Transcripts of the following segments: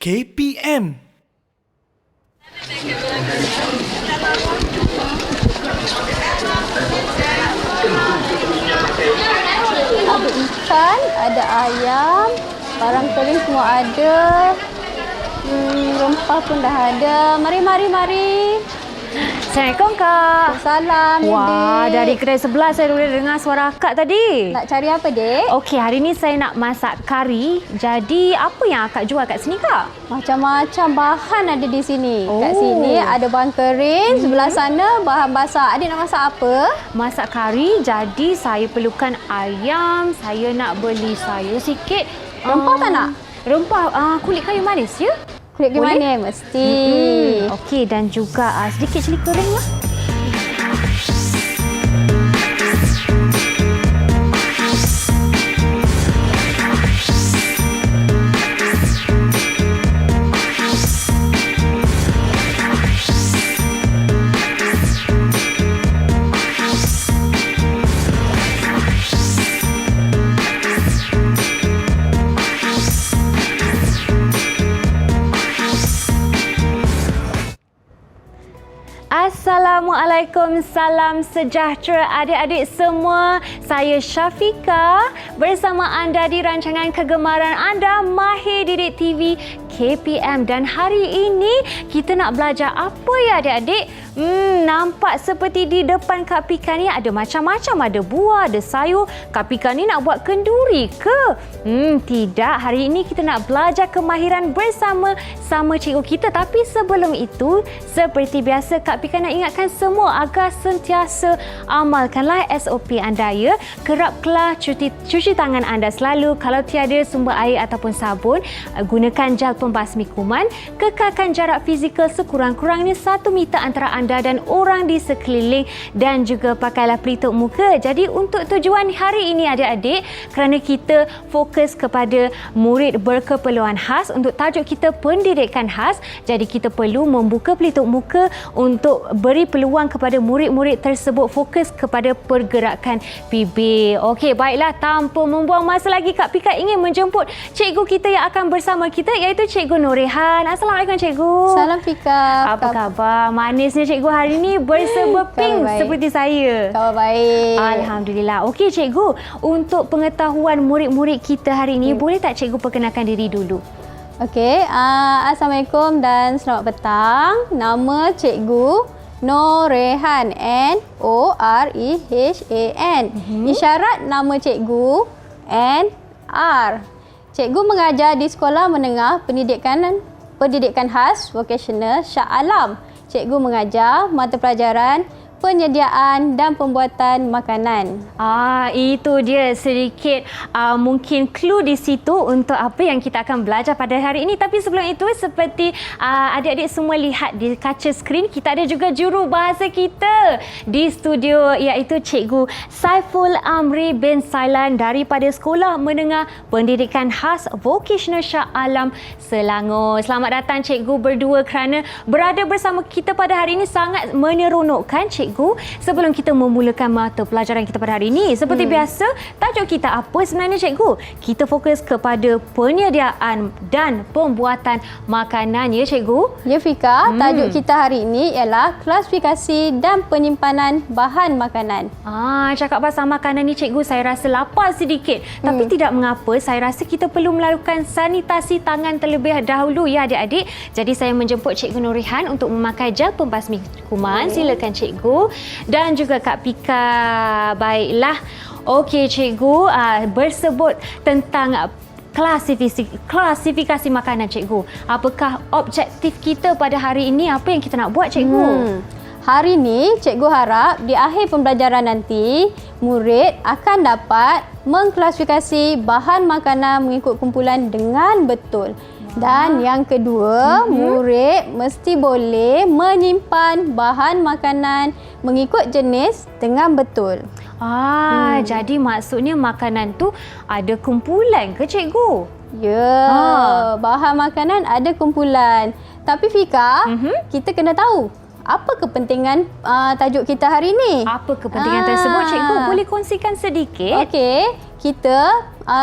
KPM. Ada ikan, ada ayam, barang kering semua ada. Rempah pun dah ada. Mari. Assalamualaikum Kak. Salam, Wah, Dek. dari kedai sebelah saya boleh dengar suara Kak tadi. Nak cari apa, Dek? Okey, hari ni saya nak masak kari. Jadi, apa yang Kak jual kat sini Kak? Macam-macam bahan ada di sini. Kat Oh. sini ada bahan kering, sebelah sana bahan basah. Adik nak masak apa? Masak kari, jadi saya perlukan ayam. Saya nak beli sayur sikit. Rempah tak nak? Rempah, kulit kayu manis ya? Kulit Boleh? gimana? Mesti. Okey, dan juga sedikit cili kering lah. Assalamualaikum, salam sejahtera adik-adik semua. Saya Syafiqah bersama anda di rancangan kegemaran anda Mahir Didik TV KPM, dan hari ini kita nak belajar apa ya adik-adik? Nampak seperti di depan Kak Pika ni ada macam-macam, ada buah, ada sayur. Kak Pika ni nak buat kenduri ke? Tidak, hari ini kita nak belajar kemahiran bersama cikgu kita. Tapi sebelum itu, seperti biasa Kak Pika nak ingatkan semua agar sentiasa amalkanlah SOP anda ya. Keraplah cuci tangan anda selalu. Kalau tiada sumber air ataupun sabun, gunakan gel pembasmi kuman. Kekalkan jarak fizikal sekurang-kurangnya 1 meter antara anda dan orang di sekeliling, dan juga pakailah pelitup muka. Jadi untuk tujuan hari ini adik-adik, kerana kita fokus kepada murid berkeperluan khas, untuk tajuk kita pendidikan khas, jadi kita perlu membuka pelitup muka untuk beri peluang kepada murid-murid tersebut fokus kepada pergerakan bibir. Okey, baiklah, tanpa membuang masa lagi, Kak Pika ingin menjemput cikgu kita yang akan bersama kita, iaitu Cikgu Norehan. Assalamualaikum Cikgu. Salam, Pika. Apa khabar? Manisnya cikgu hari ni berserba pink seperti saya. Khabar baik. Alhamdulillah. Okey cikgu, untuk pengetahuan murid-murid kita hari ini, boleh tak cikgu perkenalkan diri dulu? Okey, Assalamualaikum dan selamat petang. Nama Cikgu Norehan, N-O-R-E-H-A-N. Isyarat nama cikgu N-R. Cikgu mengajar di Sekolah Menengah Pendidikan Khas Vocational Shah Alam. Cikgu mengajar mata pelajaran penyediaan dan pembuatan makanan. Itu dia sedikit mungkin clue di situ untuk apa yang kita akan belajar pada hari ini. Tapi sebelum itu, seperti adik-adik semua lihat di kaca skrin, kita ada juga juru bahasa kita di studio, iaitu Cikgu Saiful Amri bin Sailan daripada Sekolah Menengah Pendidikan Khas Vocational Shah Alam, Selangor. Selamat datang cikgu berdua, kerana berada bersama kita pada hari ini sangat menyeronokkan cikgu. Sebelum kita memulakan mata pelajaran kita pada hari ini, seperti biasa, tajuk kita apa sebenarnya cikgu? Kita fokus kepada penyediaan dan pembuatan makanan ya cikgu? Ya Fika, tajuk kita hari ini ialah klasifikasi dan penyimpanan bahan makanan. Cakap pasal makanan ni cikgu, saya rasa lapar sedikit. Tapi tidak mengapa, saya rasa kita perlu melakukan sanitasi tangan terlebih dahulu ya adik-adik. Jadi saya menjemput Cikgu Norehan untuk memakai gel pembasmi kuman. Silakan cikgu. Dan juga Kak Pika. Baiklah. Okey cikgu, bersebut tentang klasifikasi makanan cikgu. Apakah objektif kita pada hari ini? Apa yang kita nak buat cikgu? Hari ini cikgu harap di akhir pembelajaran nanti, murid akan dapat mengklasifikasi bahan makanan mengikut kumpulan dengan betul. Dan yang kedua, murid mesti boleh menyimpan bahan makanan mengikut jenis dengan betul. Jadi maksudnya makanan tu ada kumpulan ke cikgu? Ya, bahan makanan ada kumpulan. Tapi Fika, kita kena tahu apa kepentingan tajuk kita hari ini. Apa kepentingan tersebut cikgu? Boleh kongsikan sedikit? Okey,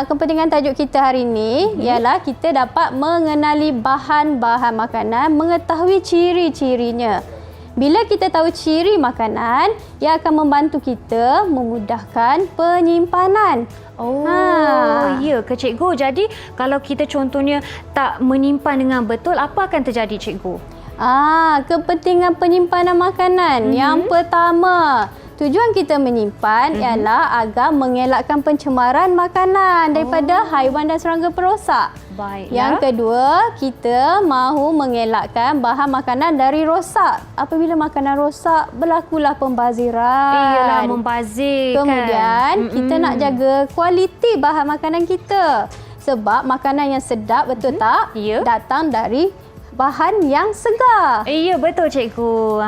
kepentingan tajuk kita hari ini ialah kita dapat mengenali bahan-bahan makanan, mengetahui ciri-cirinya. Bila kita tahu ciri makanan, ia akan membantu kita memudahkan penyimpanan. Ya ke cikgu? Jadi kalau kita contohnya tak menyimpan dengan betul, apa akan terjadi cikgu? Kepentingan penyimpanan makanan. Yang pertama, tujuan kita menyimpan ialah agar mengelakkan pencemaran makanan daripada haiwan dan serangga perosak. Baiklah. Yang kedua, kita mahu mengelakkan bahan makanan dari rosak. Apabila makanan rosak, berlakulah pembaziran. Iyalah, membazir kan. Kemudian, kita nak jaga kualiti bahan makanan kita. Sebab makanan yang sedap, betul tak? Ya. Datang dari bahan yang segar. Ya, betul cikgu.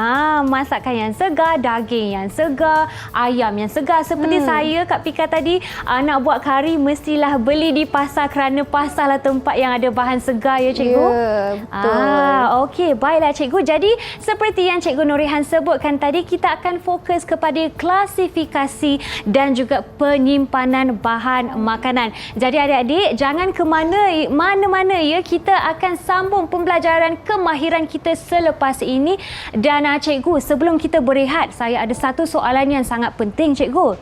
Masakan yang segar, daging yang segar, ayam yang segar. Seperti saya, Kak Pika tadi, nak buat kari mestilah beli di pasar kerana pasarlah tempat yang ada bahan segar ya cikgu. Ya, betul. Okey, baiklah cikgu. Jadi, seperti yang Cikgu Nurihan sebutkan tadi, kita akan fokus kepada klasifikasi dan juga penyimpanan bahan makanan. Jadi adik-adik, jangan ke mana-mana ya, kita akan sambung pembelajaran kemahiran kita selepas ini. Dan cikgu, sebelum kita berehat, saya ada satu soalan yang sangat penting cikgu.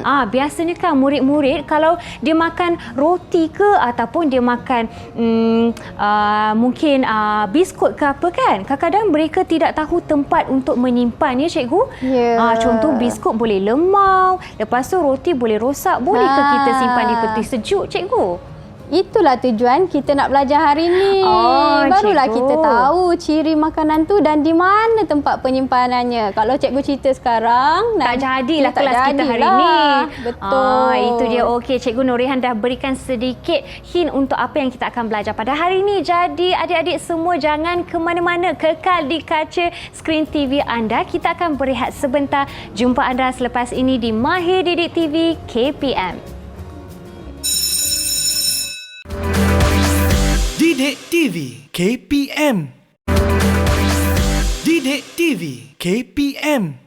Biasanya kan murid-murid kalau dia makan roti ke ataupun dia makan mungkin biskut ke apa kan, kadang-kadang mereka tidak tahu tempat untuk menyimpan ya cikgu. Contoh biskut boleh lemau, lepas tu roti boleh rosak. Bolehkah kita simpan di peti sejuk cikgu? Itulah tujuan kita nak belajar hari ni. Barulah cikgu, kita tahu ciri makanan tu dan di mana tempat penyimpanannya. Kalau cikgu cerita sekarang, tak jadilah kelas kita hari ni. Betul. Itu dia. Okey, Cikgu Nurihan dah berikan sedikit hint untuk apa yang kita akan belajar pada hari ini. Jadi adik-adik semua jangan ke mana-mana, kekal di kaca skrin TV anda. Kita akan berehat sebentar. Jumpa anda selepas ini di Mahir Didik TV KPM. Didik TV KPM. Didik TV KPM.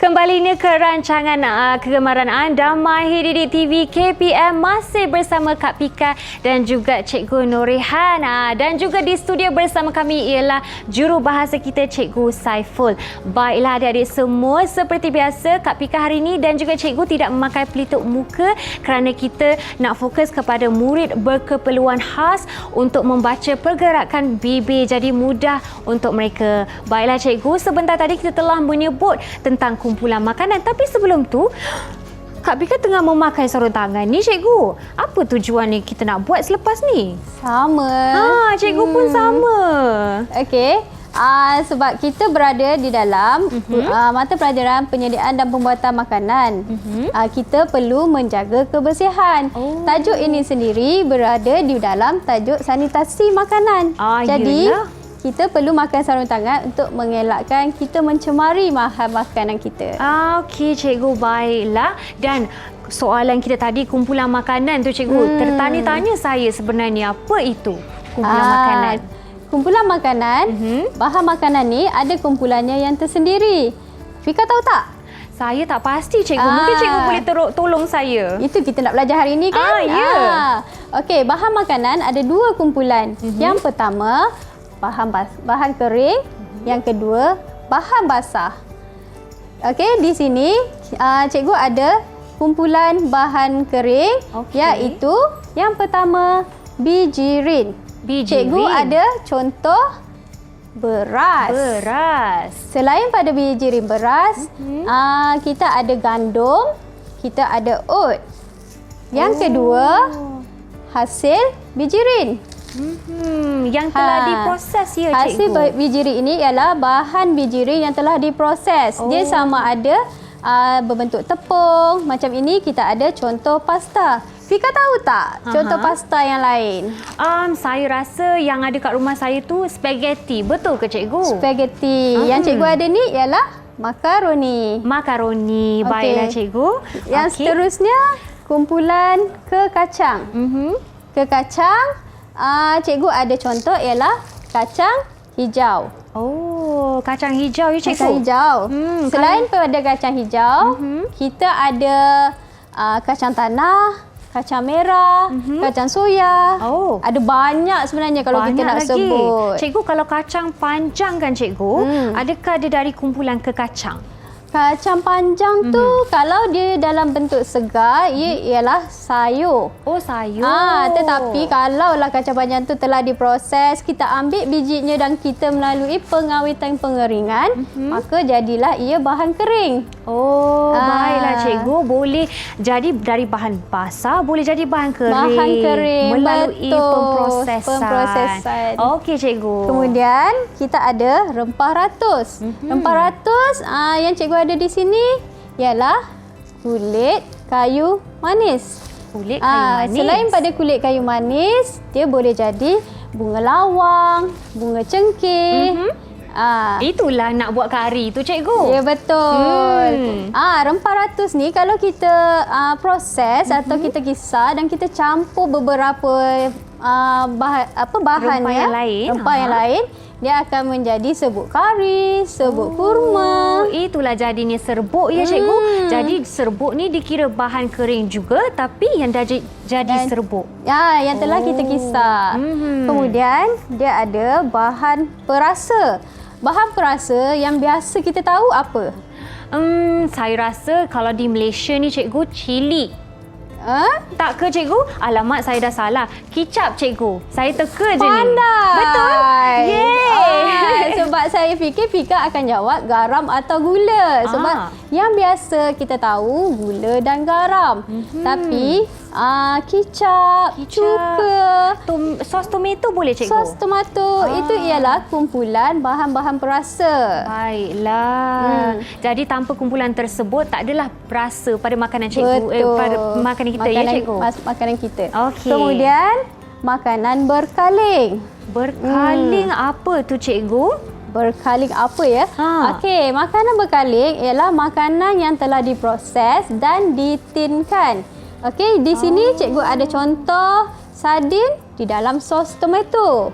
Kembali ke rancangan kegemaran anda, Mahir Didik TV KPM, masih bersama Kak Pika dan juga Cikgu Nurihan. Dan juga di studio bersama kami ialah jurubahasa kita Cikgu Saiful. Baiklah adik-adik semua, seperti biasa Kak Pika hari ini dan juga Cikgu tidak memakai pelitup muka kerana kita nak fokus kepada murid berkeperluan khas untuk membaca pergerakan bibir, jadi mudah untuk mereka. Baiklah Cikgu, sebentar tadi kita telah menyebut tentang kumpulan makanan. Tapi sebelum tu, Kak Pika tengah memakai sarung tangan ni cikgu. Apa tujuan ni kita nak buat selepas ni? Sama. Cikgu pun sama. Okey. Sebab kita berada di dalam mata pelajaran penyediaan dan pembuatan makanan. Kita perlu menjaga kebersihan. Tajuk ini sendiri berada di dalam tajuk sanitasi makanan. Jadi, kita perlu makan sarung tangan untuk mengelakkan kita mencemari makanan kita. Okey cikgu, baiklah. Dan soalan kita tadi, kumpulan makanan tu cikgu, tertanya-tanya saya sebenarnya apa itu kumpulan makanan? Kumpulan makanan, bahan makanan ni ada kumpulannya yang tersendiri. Fika tahu tak? Saya tak pasti cikgu. Mungkin cikgu boleh tolong saya. Itu kita nak belajar hari ni kan? Ya. Okey, bahan makanan ada dua kumpulan. Yang pertama, bahan kering, yang kedua bahan basah. Okey, di sini cikgu ada kumpulan bahan kering, iaitu yang pertama bijirin. Cikgu ada contoh beras. Selain pada bijirin beras, kita ada gandum, kita ada oat. Yang kedua, hasil bijirin. Yang telah diproses ya cikgu. Hasil bijirin ini ialah bahan bijirin yang telah diproses. Dia sama ada berbentuk tepung. Macam ini kita ada contoh pasta. Fika tahu tak contoh pasta yang lain? Saya rasa yang ada kat rumah saya tu spaghetti. Betul ke cikgu? Spaghetti. Yang cikgu ada ni ialah makaroni. Makaroni. Okey. Baiklah cikgu. Yang seterusnya kumpulan ke kacang. Ke kacang, cikgu ada contoh ialah kacang hijau. Oh, kacang hijau ya cikgu? Kacang hijau. Selain pada kacang hijau, kita ada kacang tanah, kacang merah, kacang soya. Oh. Ada banyak sebenarnya kalau kita nak lagi. sebut. Cikgu, kalau kacang panjang kan cikgu, adakah dia dari kumpulan ke kacang? Kacang panjang tu kalau dia dalam bentuk segar, ia ialah sayur. Oh, sayur. Tetapi kalaulah kacang panjang tu telah diproses, kita ambil bijinya dan kita melalui pengawitan pengeringan, maka jadilah ia bahan kering. Oh, baiklah cikgu. Boleh jadi dari bahan basah, boleh jadi bahan kering. Bahan kering, melalui betul. pemprosesan. Okey cikgu. Kemudian kita ada rempah ratus. Rempah ratus yang cikgu ada di sini ialah kulit kayu manis. Kulit kayu manis. Selain pada kulit kayu manis, dia boleh jadi bunga lawang, bunga cengkeh. Itulah nak buat kari tu cikgu. Ya, betul. Rempah ratus ni kalau kita proses atau kita kisar dan kita campur beberapa bahannya, rempah yang lain, dia akan menjadi serbuk kari, serbuk kurma. Itulah jadinya serbuk ya cikgu. Jadi serbuk ni dikira bahan kering juga tapi yang dah jadi serbuk. Yang telah kita kisar. Kemudian dia ada bahan perasa. Bahan perasa yang biasa kita tahu apa? Saya rasa kalau di Malaysia ni cikgu, cili. Tak ke cikgu? Alamak, saya dah salah. Kicap cikgu. Saya teka je ni. Pandai. Betul? Yeay. Sebab saya fikir Fika akan jawab garam atau gula. Sebab yang biasa kita tahu gula dan garam. Tapi kicap, cuka, sos tomato boleh cikgu? sos tomato itu ialah kumpulan bahan-bahan perasa. Baiklah. Jadi tanpa kumpulan tersebut tak adalah perasa pada makanan cikgu. Pada makanan kita ya cikgu. Makanan kita. Okey. Kemudian makanan berkaling. Berkaling apa tu cikgu? Berkaling apa ya? Okey, makanan berkaling ialah makanan yang telah diproses dan ditinkan. Okey, di sini cikgu ada contoh sardin di dalam sos tomato.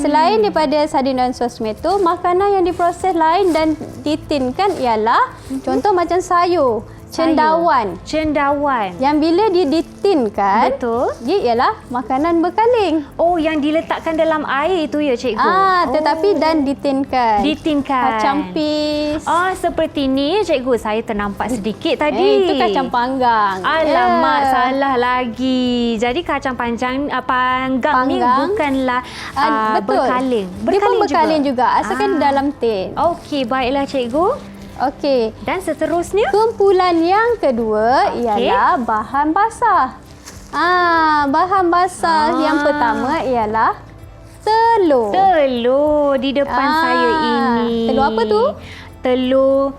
Selain daripada sardin dan sos tomato, makanan yang diproses lain dan ditinkan ialah contoh macam sayur. Cendawan. Cendawan. Yang bila dia ditinkan, betul, dia ialah makanan berkaling. Oh, yang diletakkan dalam air itu ya cikgu? Tetapi dan ditinkan. Ditinkan. Kacang pis. Seperti ni cikgu, saya ternampak sedikit tadi. Itu kacang panggang. Alamak, salah lagi. Jadi kacang panggang ni bukanlah berkaling. Dia pun berkaling juga asalkan di dalam tin. Okey, baiklah cikgu. Okey. Dan seterusnya? Kumpulan yang kedua ialah bahan basah. Bahan basah yang pertama ialah telur. Telur di depan saya ini. Telur apa tu? Telur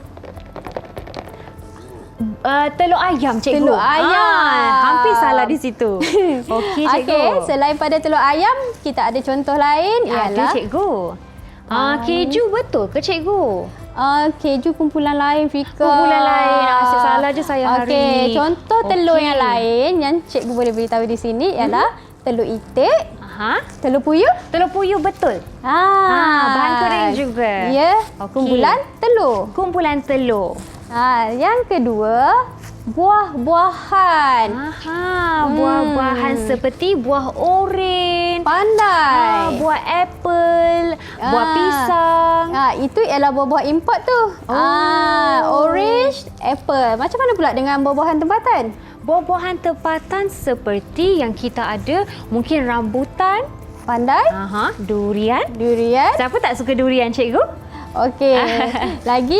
ayam cikgu. Telur ayam. Hampir salah di situ. Okey cikgu. Okey, selain pada telur ayam, kita ada contoh lain ialah ada cikgu. Keju betul ke cikgu? Keju kumpulan lain, Fika. Kumpulan lain. Asyik salah je saya hari ni. Okey, contoh telur yang lain yang cikgu boleh beritahu di sini ialah telur itik, telur puyuh. Telur puyuh betul. Bahan kering juga. Ya, kumpulan telur. Kumpulan telur. Yang kedua, buah-buahan. Buah-buahan seperti buah oren. Pandai. Buah apple, buah pisang. Itu ialah buah-buah import tu. Orange, apple. Macam mana pula dengan buah-buahan tempatan? Buah-buahan tempatan seperti yang kita ada, mungkin rambutan. Pandai. Durian. Siapa tak suka durian cikgu? Okey. Lagi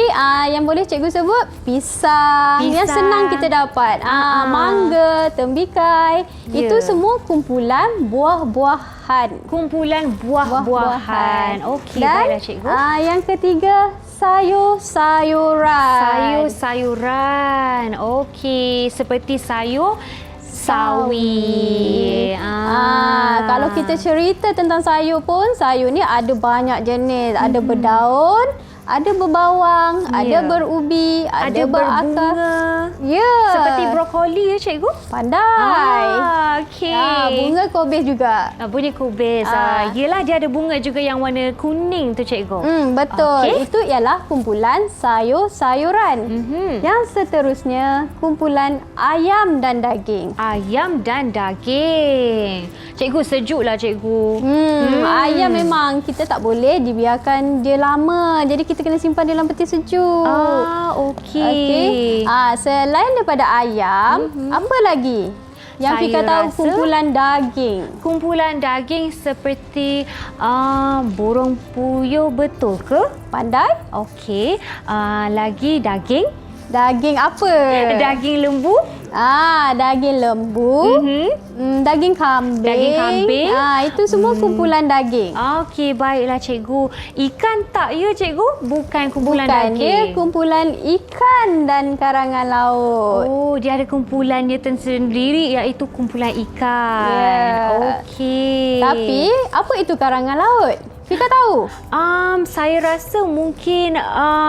yang boleh cikgu sebut pisang. Yang senang kita dapat. Mangga, tembikai. Itu semua kumpulan buah-buahan. Kumpulan buah-buahan. Okey, baiklah cikgu. Yang ketiga, sayur-sayuran. Sayur-sayuran. Okey, seperti sayur sawi. Kalau kita cerita tentang sayur pun, sayur ni ada banyak jenis. Ada berdaun, ada berbawang, ada berubi, ada berakar. berbunga. Ya. Seperti brokoli ya, cikgu? Pandai. Okey. Bunga kobis juga. Bunyi kubis. Yelah, dia ada bunga juga yang warna kuning tu, cikgu. Betul. Okey. Itu ialah kumpulan sayur-sayuran. Yang seterusnya, kumpulan ayam dan daging. Ayam dan daging. Cikgu, sejuklah cikgu. Ayam memang kita tak boleh dibiarkan dia lama. Jadi kita kena simpan dalam peti sejuk. Okey. Selain daripada ayam, apa lagi yang Saya Fika tahu rasa kumpulan daging? Kumpulan daging seperti burung puyuh, betul ke? Pandai? Okey. Lagi daging. Daging apa? Daging lembu. Daging lembu. Daging kambing. Daging kambing. Itu semua kumpulan daging. Okey, baiklah cikgu. Ikan tak ya cikgu? Bukan kumpulan Bukan, daging. dia kumpulan ikan dan karangan laut. Oh, dia ada kumpulannya tersendiri iaitu kumpulan ikan. Ya. Okey. Tapi, apa itu karangan laut? Fika tahu? Saya rasa mungkin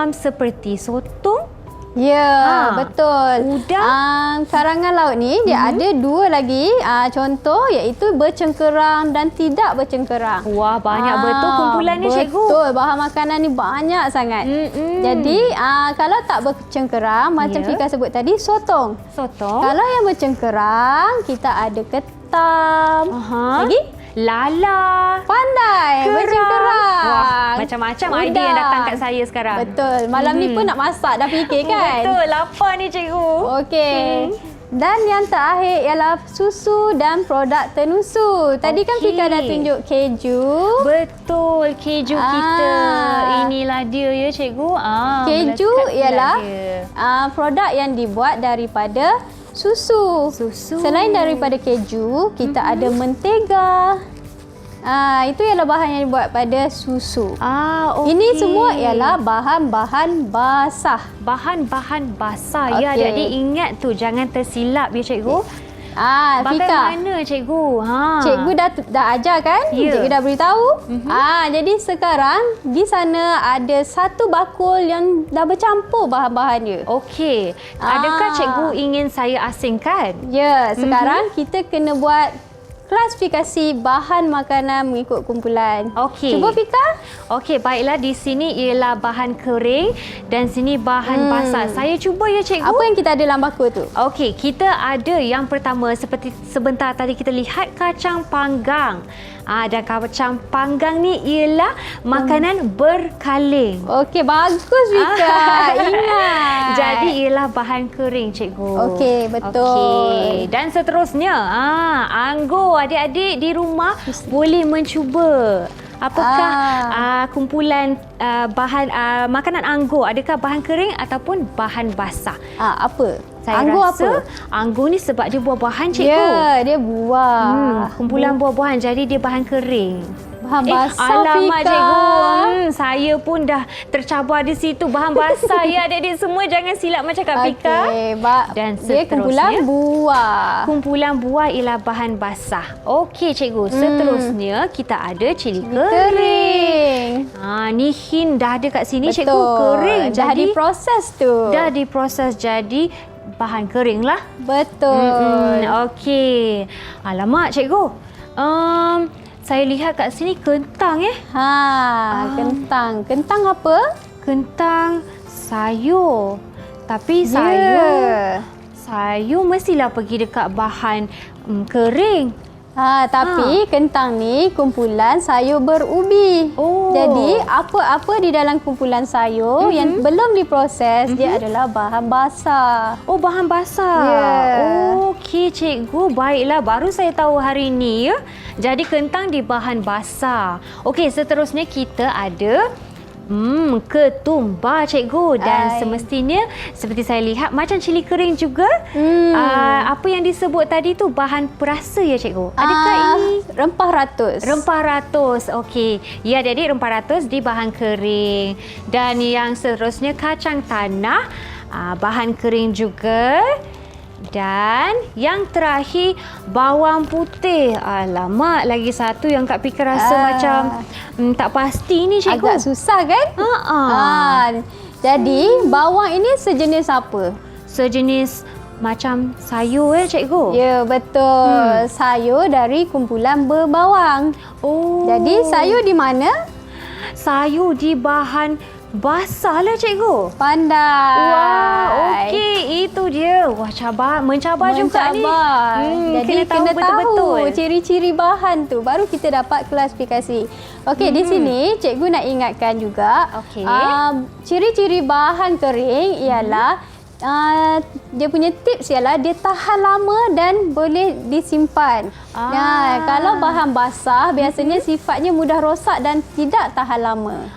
seperti sotong. Ya, betul. Udang. Karangan laut ni dia ada dua lagi contoh, iaitu bercengkerang dan tidak bercengkerang. Wah, banyak betul kumpulan ni cikgu. Betul, bahan makanan ni banyak sangat. Jadi kalau tak bercengkerang, macam Fika sebut tadi, sotong. Sotong. Kalau yang bercengkerang, kita ada ketam. Lagi? Lala. Pandai, bercengkerang. Wah, macam-macam idea yang datang kat saya sekarang. Betul. Malam ni pun nak masak, dah fikir kan? Betul, lapar ni cikgu. Okey. Dan yang terakhir ialah susu dan produk tenusu. Tadi kan Fika dah tunjuk keju. Betul, keju kita. Inilah dia ya cikgu. Keju ialah produk yang dibuat daripada susu. Selain daripada keju, kita ada mentega. Itu ialah bahan yang dibuat pada susu. Okey. Ini semua ialah bahan-bahan basah. Bahan-bahan basah. Ya, adik-adik ingat tu, jangan tersilap ya cikgu. Fika. Bagaimana cikgu? Cikgu dah ajar kan? Ya. Cikgu dah beritahu. Jadi sekarang di sana ada satu bakul yang dah bercampur bahan-bahan dia. Okey. Adakah cikgu ingin saya asingkan? Ya, sekarang kita kena buat klasifikasi bahan makanan mengikut kumpulan. Okey. Cuba Fika. Okey, baiklah, di sini ialah bahan kering dan sini bahan basah. Saya cuba ya cikgu. Apa yang kita ada dalam bakul tu? Okey, kita ada yang pertama seperti sebentar tadi kita lihat kacang panggang. Dan kacang panggang ni ialah makanan berkaleng. Okey, bagus Fika. Ingat. Jadi ialah bahan kering cikgu. Okey, betul. Okey, dan seterusnya, anggur. Adik-adik di rumah boleh mencuba. Apakah kumpulan bahan makanan anggur? Adakah bahan kering ataupun bahan basah? Apa? Saya anggur rasa apa? Anggur ni sebab dia buah-buahan cikgu. Ya, dia buah. Kumpulan buah-buahan, jadi dia bahan kering. Bahan basah, alamak Fika. cikgu. Saya pun dah tercabar di situ. Bahan basah ya adik-adik semua. Jangan silap macam Kak Fika. Dan dia kumpulan buah. Kumpulan buah ialah bahan basah. Okey cikgu. Seterusnya kita ada cili kering. Ni hint dah ada kat sini. Betul. Cikgu, kering. Dah Jadi diproses tu. dah diproses jadi bahan kering lah. Betul. Okey. Alamak cikgu. Saya lihat kat sini kentang Kentang. Kentang apa? Kentang sayur. Tapi sayur mestilah pergi dekat bahan kering. Tapi kentang ni kumpulan sayur berubi. Jadi apa-apa di dalam kumpulan sayur yang belum diproses, dia adalah bahan basah. Oh, bahan basah. Okey cikgu, baiklah, baru saya tahu hari ini ya. Jadi kentang di bahan basah. Okey, seterusnya kita ada Ketumbar cikgu. Dan semestinya seperti saya lihat macam cili kering juga. Apa yang disebut tadi tu bahan perasa ya cikgu? Adakah ini rempah ratus? rempah ratus? Okey. Ya, jadi rempah ratus di bahan kering. Dan yang seterusnya kacang tanah, bahan kering juga. Dan yang terakhir bawang putih. Alamak, lagi satu yang Kak Pika rasa macam tak pasti ni cikgu. Agak susah kan? Jadi bawang ini sejenis apa? Sejenis macam sayur cikgu. Ya, betul. Sayur dari kumpulan berbawang. Jadi sayur di mana? Sayur di bahan basah lah cikgu. Pandai. Wah, okey, itu dia. Wah, mencabar juga ni. Jadi kena tahu ciri-ciri bahan tu baru kita dapat klasifikasi. Okey, di sini cikgu nak ingatkan juga. Okey. Ciri-ciri bahan kering ialah dia punya tips ialah dia tahan lama dan boleh disimpan. Kalau bahan basah biasanya sifatnya mudah rosak dan tidak tahan lama.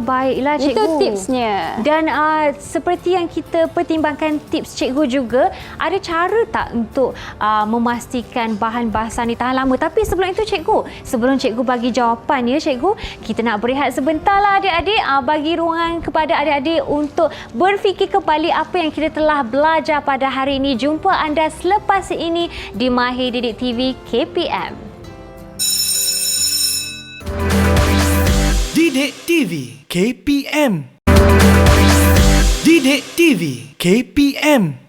Baiklah cikgu. Itu tipsnya. Dan seperti yang kita pertimbangkan tips cikgu juga, ada cara tak untuk memastikan bahan basah ni tahan lama? Tapi sebelum itu cikgu, sebelum cikgu bagi jawapan ya cikgu, kita nak berehat sebentar lah adik-adik. Bagi ruangan kepada adik-adik untuk berfikir kembali apa yang kita telah belajar pada hari ini. Jumpa anda selepas ini di Mahir Didik TV KPM. Didik TV KPM. Didik TV KPM.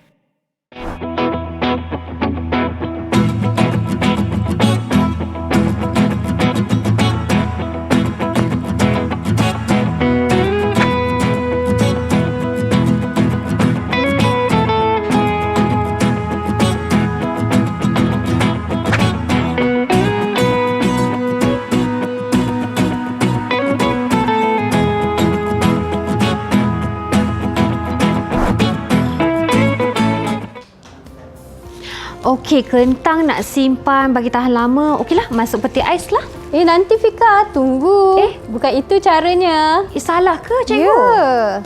Okey, kentang nak simpan bagi tahan lama. Okeylah, masuk peti ais lah. Nanti Fika, tunggu. Bukan itu caranya. Salah ke cikgu? Ya.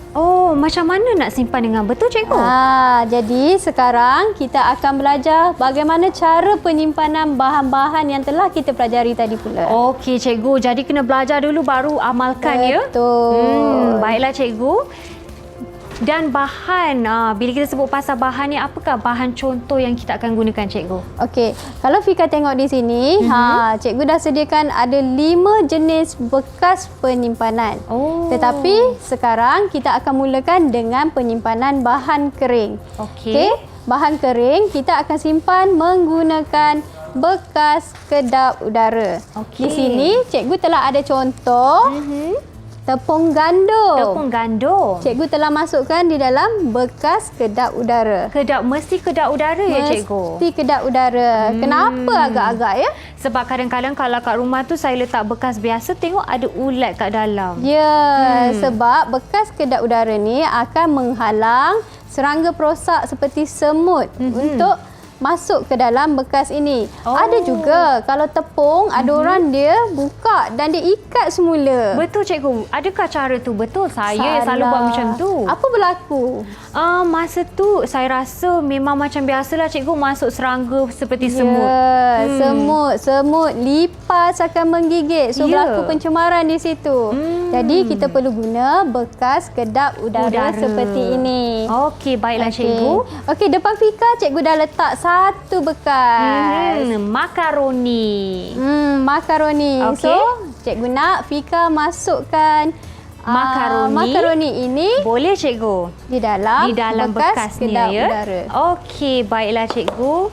Macam mana nak simpan dengan betul cikgu? Jadi sekarang kita akan belajar bagaimana cara penyimpanan bahan-bahan yang telah kita pelajari tadi pula. Okey cikgu, jadi kena belajar dulu baru amalkan ya? Betul. Baiklah cikgu. Dan bahan, bila kita sebut pasal bahan ni, apakah bahan contoh yang kita akan gunakan cikgu? Okey, kalau Fika tengok di sini, cikgu dah sediakan ada 5 jenis bekas penyimpanan. Tetapi sekarang kita akan mulakan dengan penyimpanan bahan kering. Okey, bahan kering kita akan simpan menggunakan bekas kedap udara. Di sini cikgu telah ada contoh. Tepung gandum. Tepung gandum. Cikgu telah masukkan di dalam bekas kedap udara. Mesti kedap udara ya cikgu? Mesti kedap udara. Kenapa agak-agak ya? Sebab kadang-kadang kalau kat rumah tu saya letak bekas biasa, tengok ada ulat kat dalam. Ya, sebab bekas kedap udara ni akan menghalang serangga perosak seperti semut untuk masuk ke dalam bekas ini. Ada juga kalau tepung, ada orang dia buka dan dia ikat semula. Betul cikgu. Adakah cara tu betul? Saya selalu buat macam tu. Apa berlaku? Masa tu saya rasa memang macam biasalah cikgu, masuk serangga seperti semut. Semut lipas akan menggigit. So berlaku pencemaran di situ. Jadi kita perlu guna bekas kedap udara seperti ini. Okey, baiklah cikgu. Okey, depan Fika cikgu dah letak satu bekas. Makaroni. Makaroni. Okay. So, cikgu nak Fika masukkan makaroni ini. Boleh cikgu? Di dalam bekas kedap udara. Okey, baiklah cikgu.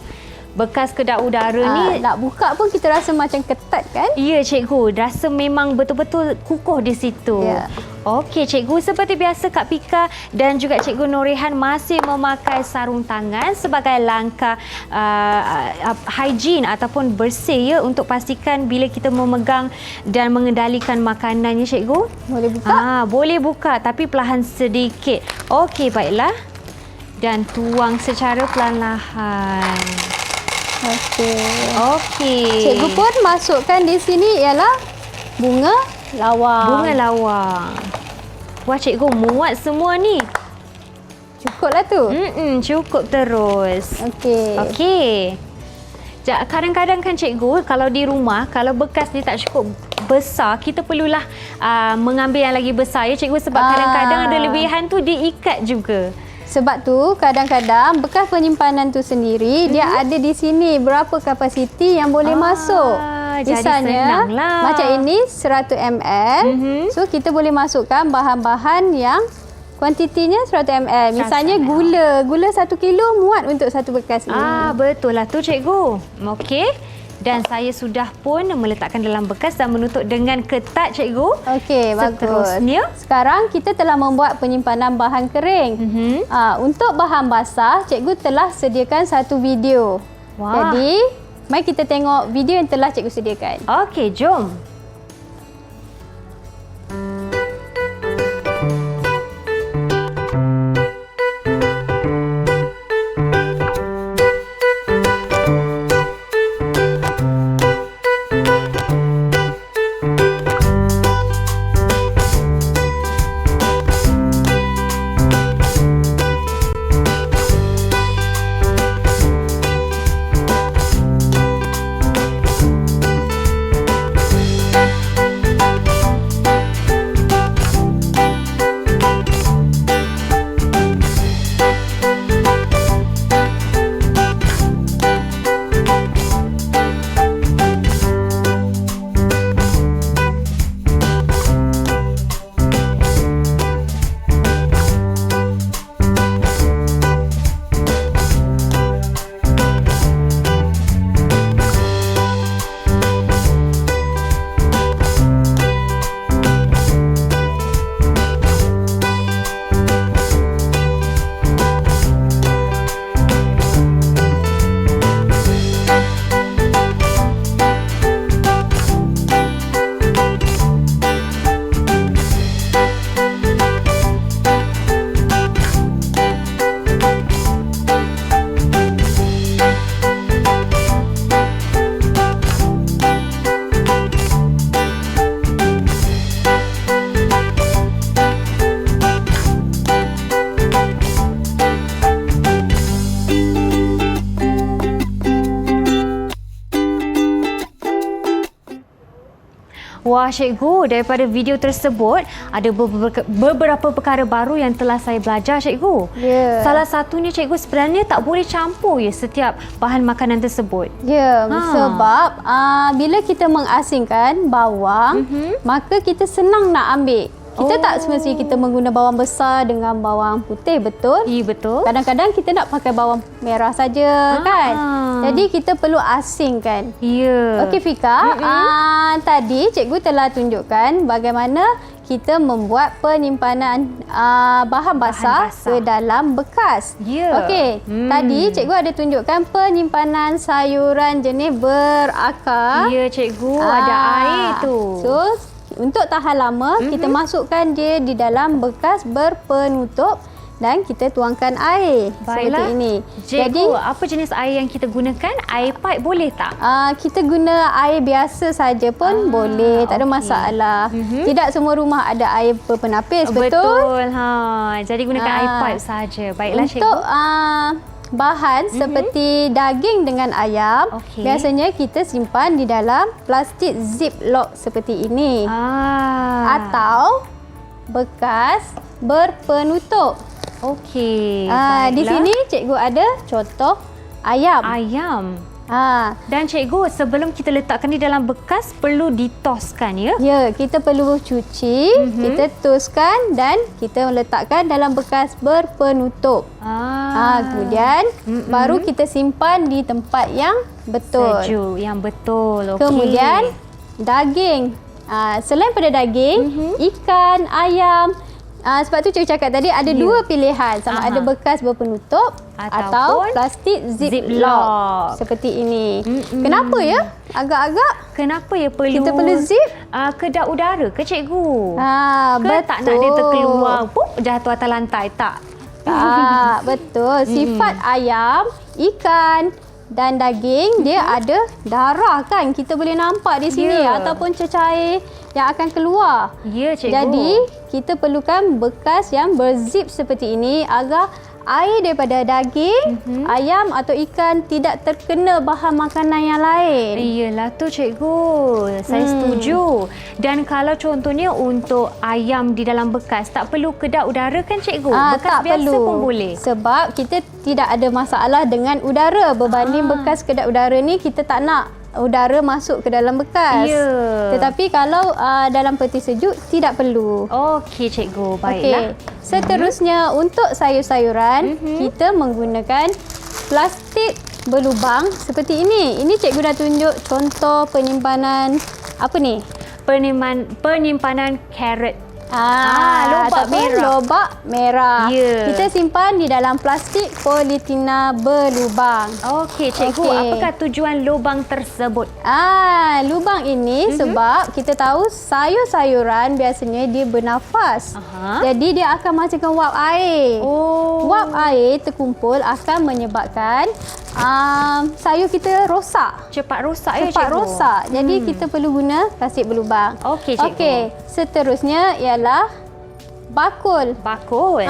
Bekas kedap udara ni nak buka pun kita rasa macam ketat kan? Ya cikgu, rasa memang betul-betul kukuh di situ. Ya. Okey cikgu, seperti biasa Kak Pika dan juga cikgu Nurihan masih memakai sarung tangan sebagai langkah hygiene ataupun bersih ya, untuk pastikan bila kita memegang dan mengendalikan makanannya cikgu. Boleh buka? Boleh buka tapi perlahan sedikit. Okey, baiklah. Dan tuang secara perlahan-lahan. Okey. Cikgu pun masukkan di sini ialah bunga lawang. Bunga lawang. Wah, cikgu muat semua ni. Cukuplah tu. Cukup terus. Okey. Kadang-kadang kan cikgu, kalau di rumah, kalau bekas ni tak cukup besar, kita perlulah mengambil yang lagi besar ya cikgu, sebab kadang-kadang ada lebihan tu diikat juga. Sebab tu kadang-kadang bekas penyimpanan tu sendiri dia ada di sini berapa kapasiti yang boleh masuk. Misalnya macam ini 100 ml. So kita boleh masukkan bahan-bahan yang kuantitinya 100 ml. Misalnya gula 1 kilo muat untuk satu bekas ni. Betul lah tu cikgu. Okey. Dan saya sudah pun meletakkan dalam bekas dan menutup dengan ketat cikgu. Okey, bagus. Seterusnya, sekarang kita telah membuat penyimpanan bahan kering. Untuk bahan basah, cikgu telah sediakan satu video. Jadi, mari kita tengok video yang telah cikgu sediakan. Okey, jom. Wah cikgu, daripada video tersebut ada beberapa perkara baru yang telah saya belajar cikgu. Salah satunya cikgu, sebenarnya tak boleh campur ya setiap bahan makanan tersebut. Sebab bila kita mengasingkan bawang, maka kita senang nak ambil. Kita tak semestinya kita menggunakan bawang besar dengan bawang putih, betul? Ya, betul. Kadang-kadang kita nak pakai bawang merah saja, kan? Jadi kita perlu asingkan. Ya. Okey Fika, tadi cikgu telah tunjukkan bagaimana kita membuat penyimpanan bahan basah ke dalam bekas. Okey, tadi cikgu ada tunjukkan penyimpanan sayuran jenis berakar. Ya cikgu, ada air tu. So, untuk tahan lama, kita masukkan dia di dalam bekas berpenutup dan kita tuangkan air. Seperti ini. Cikgu, jadi apa jenis air yang kita gunakan? Air pipe boleh tak? Kita guna air biasa saja pun boleh, tak ada masalah. Tidak semua rumah ada air berpenapis, betul? Betul. Jadi gunakan air pipe saja. Baiklah cikgu. Untuk bahan seperti daging dengan ayam, biasanya kita simpan di dalam plastik ziplock seperti ini. Atau bekas berpenutup. Okey. Di sini cikgu ada contoh ayam. Dan cikgu, sebelum kita letakkan di dalam bekas, perlu ditoskan ya? Ya, kita perlu cuci, kita toskan dan kita letakkan dalam bekas berpenutup. Kemudian baru kita simpan di tempat yang betul. Sejuk, yang betul. Kemudian daging. Selain pada daging, ikan, ayam. Sebab tu cikgu cakap tadi ada dua pilihan, sama ada bekas berpenutup atau plastik ziplock seperti ini. Kenapa ya? Agak-agak kenapa ya perlu kita perlu zip? Kedap udara ke cikgu? Betul. Tak nak dia terkeluar, jatuh atas lantai, tak? Betul. Sifat ayam, ikan dan daging, dia ada darah kan? Kita boleh nampak di sini ataupun cecair yang akan keluar. Ya cikgu. Jadi kita perlukan bekas yang berzip seperti ini agar air daripada daging, ayam atau ikan tidak terkena bahan makanan yang lain. Iyalah tu cikgu, saya setuju. Dan kalau contohnya untuk ayam di dalam bekas, tak perlu kedap udara kan cikgu? Bekas Tak biasa perlu. pun boleh. Sebab kita tidak ada masalah dengan udara berbanding bekas kedap udara ni kita tak nak udara masuk ke dalam bekas. Ya. Tetapi kalau dalam peti sejuk tidak perlu. Okey cikgu, baiklah. Okey. Seterusnya untuk sayur-sayuran kita menggunakan plastik berlubang seperti ini. Ini cikgu dah tunjuk contoh penyimpanan apa ni? Penyimpanan carrot. Lobak merah. Lobak merah. Ya. Kita simpan di dalam plastik politina berlubang. Okey cikgu, Okey. apakah tujuan lubang tersebut? Lubang ini sebab kita tahu sayur-sayuran biasanya dia bernafas. Jadi dia akan menghasilkan wap air. Wap air terkumpul akan menyebabkan sayur kita rosak. Cepat rosak ya cikgu? Cepat rosak. Jadi kita perlu guna plastik berlubang. Okey cikgu. Okey, seterusnya ialah bakul. Bakul.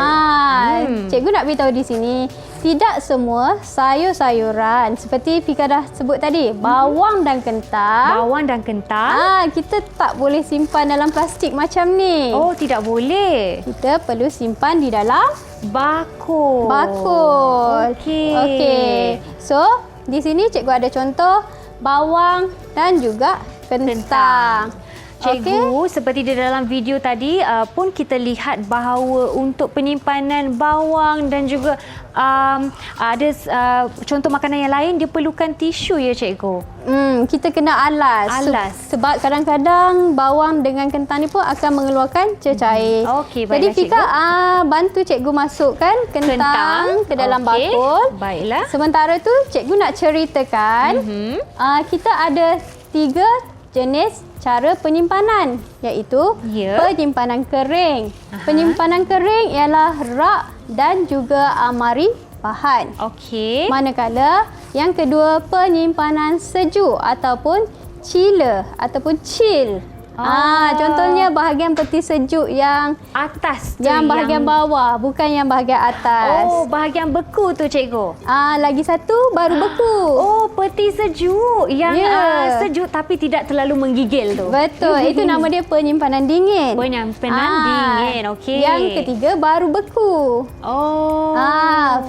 Cikgu nak beritahu di sini, tidak semua sayur-sayuran seperti Fika dah sebut tadi, bawang dan kentang. Bawang dan kentang. Kita tak boleh simpan dalam plastik macam ni. Oh, tidak boleh. Kita perlu simpan di dalam Bakul. Okey. Okey. So, di sini cikgu ada contoh bawang dan juga kentang. Cikgu, seperti di dalam video tadi pun kita lihat bahawa untuk penyimpanan bawang dan juga ada contoh makanan yang lain dia perlukan tisu ya cikgu? Kita kena alas. Sebab kadang-kadang bawang dengan kentang ni pun akan mengeluarkan cecair. Okey, jadi baiklah Fika bantu cikgu masukkan kentang ke dalam bakul. Baiklah. Sementara tu cikgu nak ceritakan kita ada 3 jenis cara penyimpanan, iaitu penyimpanan kering. Penyimpanan kering ialah rak dan juga almari bahan. Okey. Manakala yang kedua penyimpanan sejuk ataupun chiller ataupun chill. Contohnya bahagian peti sejuk yang atas tu, yang bahagian bawah, bukan yang bahagian atas. Oh, bahagian beku tu cikgu. Lagi satu baru beku. Oh, peti sejuk yang sejuk tapi tidak terlalu menggigil tu. Betul, itu nama dia penyimpanan dingin. Penyimpanan dingin, okey. Yang ketiga baru beku. Oh.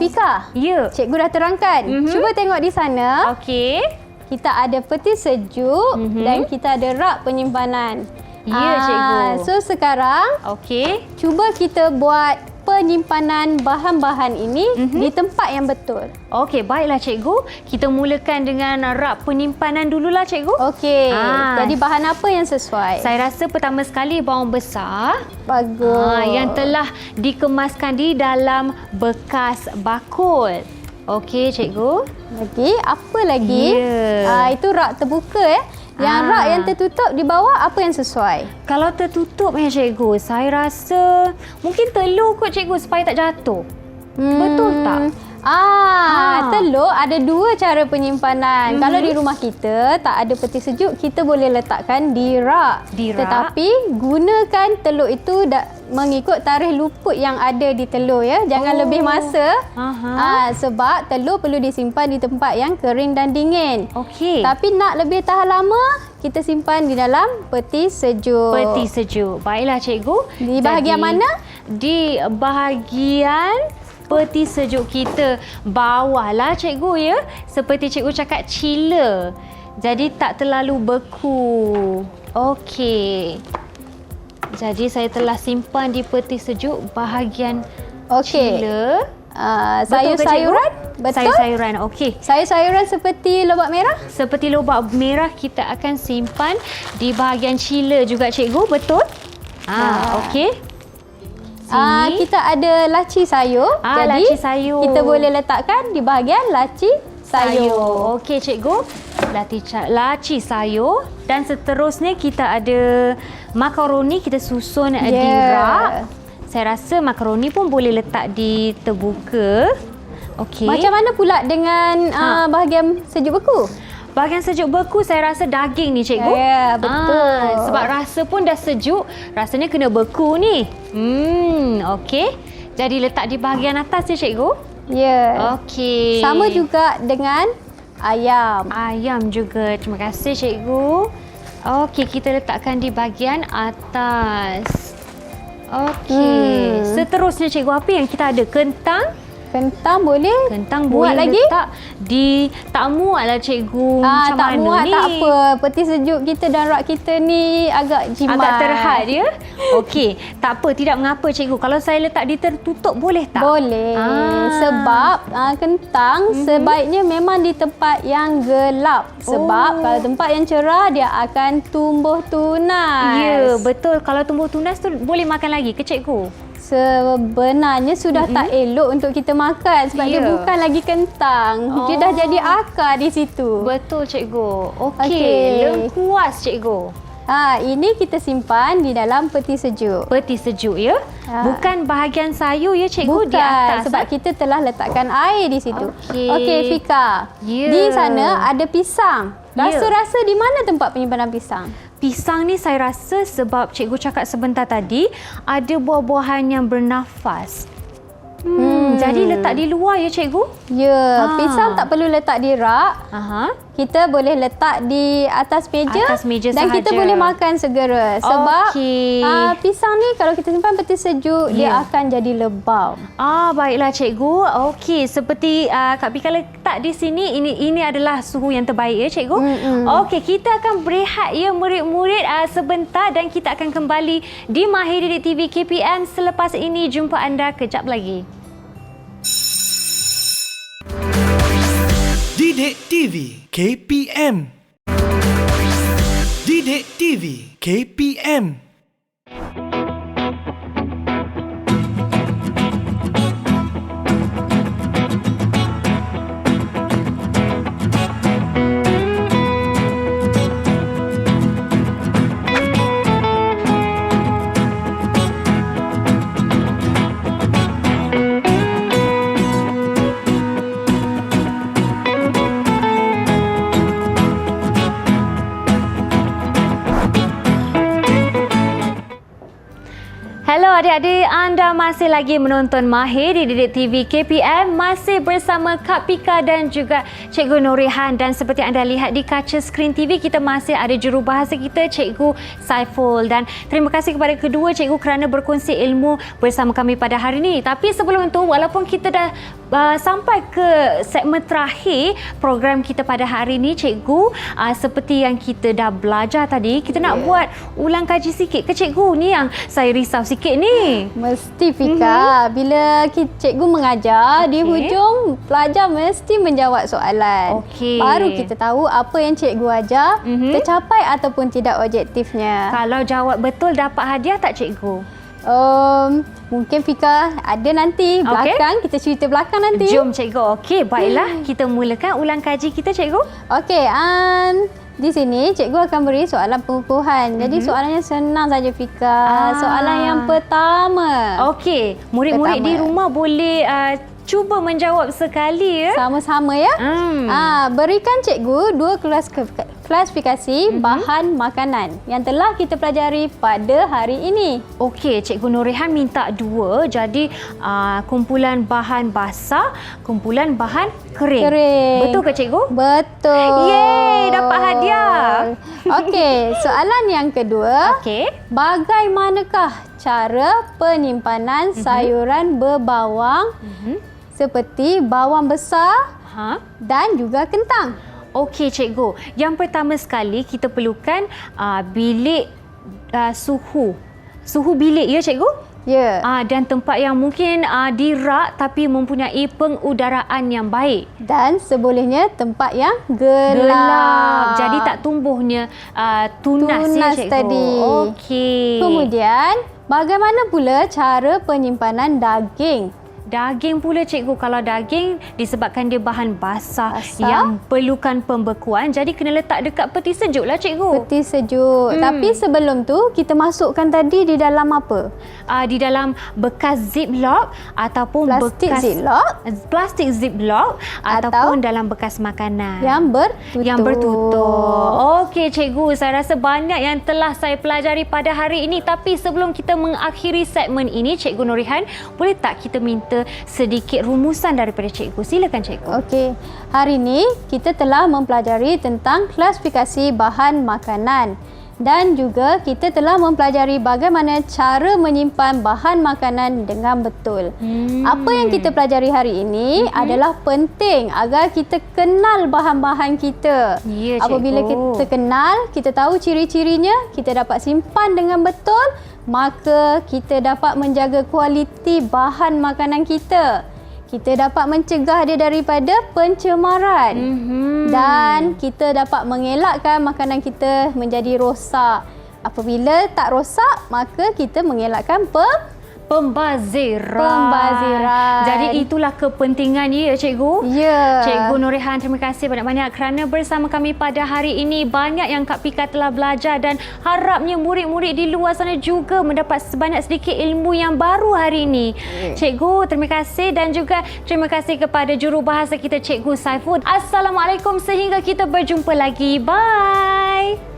Fika. Ya. Cikgu dah terangkan. Cuba tengok di sana. Okey. Kita ada peti sejuk dan kita ada rak penyimpanan. Ya, cikgu. So sekarang, cuba kita buat penyimpanan bahan-bahan ini di tempat yang betul. Okey, baiklah cikgu. Kita mulakan dengan rak penyimpanan dululah cikgu. Okey. Jadi bahan apa yang sesuai? Saya rasa pertama sekali bawang besar. Bagus. Yang telah dikemaskan di dalam bekas bakul. Okey cikgu. Lagi apa lagi? Itu rak terbuka Yang rak yang tertutup di bawah apa yang sesuai? Kalau tertutup cikgu, saya rasa mungkin telur kot cikgu supaya tak jatuh. Betul tak? Telur ada 2 cara penyimpanan. Kalau di rumah kita tak ada peti sejuk, kita boleh letakkan di rak. Tetapi gunakan telur itu mengikut tarikh luput yang ada di telur ya. Jangan lebih masa. Sebab telur perlu disimpan di tempat yang kering dan dingin. Okey. Tapi nak lebih tahan lama, kita simpan di dalam peti sejuk. Peti sejuk. Baiklah cikgu. Di bahagian mana? Di bahagian peti sejuk kita bawah lah cikgu ya. Seperti cikgu cakap chiller. Jadi tak terlalu beku. Okey. Jadi saya telah simpan di peti sejuk bahagian chiller. Sayur-sayuran? Betul? Sayur-sayuran, okey. Sayur-sayuran seperti lobak merah? Seperti lobak merah kita akan simpan di bahagian chiller juga cikgu, betul? Okey. Kita ada laci sayur. Jadi laci sayur. kita boleh letakkan di bahagian laci sayur. Okey cikgu. Laci sayur dan seterusnya kita ada makaroni, kita susun di rak. Saya rasa makaroni pun boleh letak di terbuka. Okey. Macam mana pula dengan bahagian sejuk beku? bahagian sejuk beku saya rasa daging ni cikgu. Ya, betul. Sebab rasa pun dah sejuk, rasanya kena beku ni. Okey. Jadi letak di bahagian atas ya cikgu? Ya. Okey. Sama juga dengan ayam. Ayam juga. Terima kasih cikgu. Okey, kita letakkan di bahagian atas. Okey. Seterusnya cikgu, apa yang kita ada? Kentang. Kentang boleh? Kentang Muat boleh lagi? letak di... Tak muat lah cikgu. Macam tak mana muat ni? tak apa. Peti sejuk kita dan rak kita ni agak jimat. Agak terhad ya? Okey. Tak apa, tidak mengapa cikgu. Kalau saya letak di tertutup boleh tak? Boleh. Sebab kentang sebaiknya memang di tempat yang gelap. Sebab kalau tempat yang cerah dia akan tumbuh tunas. Ya, betul. Kalau tumbuh tunas tu boleh makan lagi ke cikgu? Sebenarnya sudah tak elok untuk kita makan sebab dia bukan lagi kentang. Dia dah jadi akar di situ. Betul cikgu. Okey. Okey. Lengkuas cikgu. Ini kita simpan di dalam peti sejuk. Peti sejuk ya? Bukan bahagian sayur ya cikgu? Bukan, Di atas. sebab kita telah letakkan air di situ. Okey, Fika. Ya. Di sana ada pisang. Rasa-rasa di mana tempat penyimpanan pisang? Pisang ni saya rasa sebab cikgu cakap sebentar tadi ada buah-buahan yang bernafas. Jadi letak di luar ya cikgu? Ya, pisang tak perlu letak di rak. Kita boleh letak di atas meja, Atas meja dan sahaja. kita boleh makan segera. Sebab Okey. pisang ni kalau kita simpan peti sejuk, dia akan jadi lebam. Baiklah cikgu. Okey, seperti Kak Pika letak di sini, ini adalah suhu yang terbaik ya cikgu. Okey, kita akan berehat ya murid-murid sebentar dan kita akan kembali di Mahir Didik TV KPM selepas ini. Jumpa anda kejap lagi. Didik TV KPM. Didik TV KPM. Hello adik-adik, anda masih lagi menonton Mahir di Didik TV KPM, masih bersama Kak Pika dan juga Cikgu Nurihan. Dan seperti anda lihat di kaca skrin TV, kita masih ada jurubahasa kita, Cikgu Saiful. Dan terima kasih kepada kedua cikgu kerana berkongsi ilmu bersama kami pada hari ini. Tapi sebelum itu, walaupun kita dah sampai ke segmen terakhir program kita pada hari ini, cikgu, seperti yang kita dah belajar tadi, kita nak buat ulang kaji sikit ke cikgu? Ni yang saya risau sikit ni. Mesti Fika, bila cikgu mengajar, di hujung pelajar mesti menjawab soalan. Baru kita tahu apa yang cikgu ajar tercapai ataupun tidak objektifnya. Kalau jawab betul dapat hadiah tak cikgu? Mungkin Fika ada nanti belakang, kita cerita belakang nanti. Jom cikgu. Okey, baiklah kita mulakan ulang kaji kita cikgu. Okey, di sini cikgu akan beri soalan pengukuhan. Jadi soalannya senang saja Fika. Soalan yang pertama. Okey, murid-murid di rumah boleh cuba menjawab sekali ya. Sama-sama ya. Berikan cikgu 2 klasifikasi bahan makanan yang telah kita pelajari pada hari ini. Okey, Cikgu Nurihan minta 2. Jadi kumpulan bahan basah, kumpulan bahan kering. Betul ke cikgu? Betul. Yeay, dapat hadiah. Okey, soalan yang kedua. Okey. Bagaimanakah cara penyimpanan sayuran berbawang seperti bawang besar dan juga kentang? Okey cikgu, yang pertama sekali kita perlukan bilik suhu bilik ya cikgu? Ya. Dan tempat yang mungkin dirak tapi mempunyai pengudaraan yang baik. Dan sebolehnya tempat yang gelap. Jadi tak tumbuhnya tunas ya cikgu. Tadi. Okey. Kemudian, bagaimana pula cara penyimpanan daging Daging pula cikgu. Kalau daging disebabkan dia bahan basah yang perlukan pembekuan, jadi kena letak dekat peti sejuk lah cikgu. Peti sejuk. Tapi sebelum tu kita masukkan tadi di dalam apa? Di dalam bekas ziplock ataupun Plastik bekas ziplock? plastik ziplock ataupun dalam bekas makanan yang bertutup. Okey cikgu, saya rasa banyak yang telah saya pelajari pada hari ini. Tapi sebelum kita mengakhiri segmen ini, Cikgu Nurihan, boleh tak kita minta sedikit rumusan daripada cikgu? Silakan cikgu. Okey. Hari ini kita telah mempelajari tentang klasifikasi bahan makanan. Dan juga kita telah mempelajari bagaimana cara menyimpan bahan makanan dengan betul. Apa yang kita pelajari hari ini adalah penting agar kita kenal bahan-bahan kita. Ya, cikgu. Apabila kita kenal, kita tahu ciri-cirinya, kita dapat simpan dengan betul, maka kita dapat menjaga kualiti bahan makanan kita. Kita dapat mencegah dia daripada pencemaran. Dan kita dapat mengelakkan makanan kita menjadi rosak. Apabila tak rosak, maka kita mengelakkan pembaziran. Jadi itulah kepentingannya ya cikgu. Ya. Cikgu Nurihan, terima kasih banyak-banyak kerana bersama kami pada hari ini. Banyak yang Kak Pika telah belajar dan harapnya murid-murid di luar sana juga mendapat sebanyak sedikit ilmu yang baru hari ini. Cikgu, terima kasih dan juga terima kasih kepada jurubahasa kita Cikgu Saiful. Assalamualaikum, sehingga kita berjumpa lagi. Bye.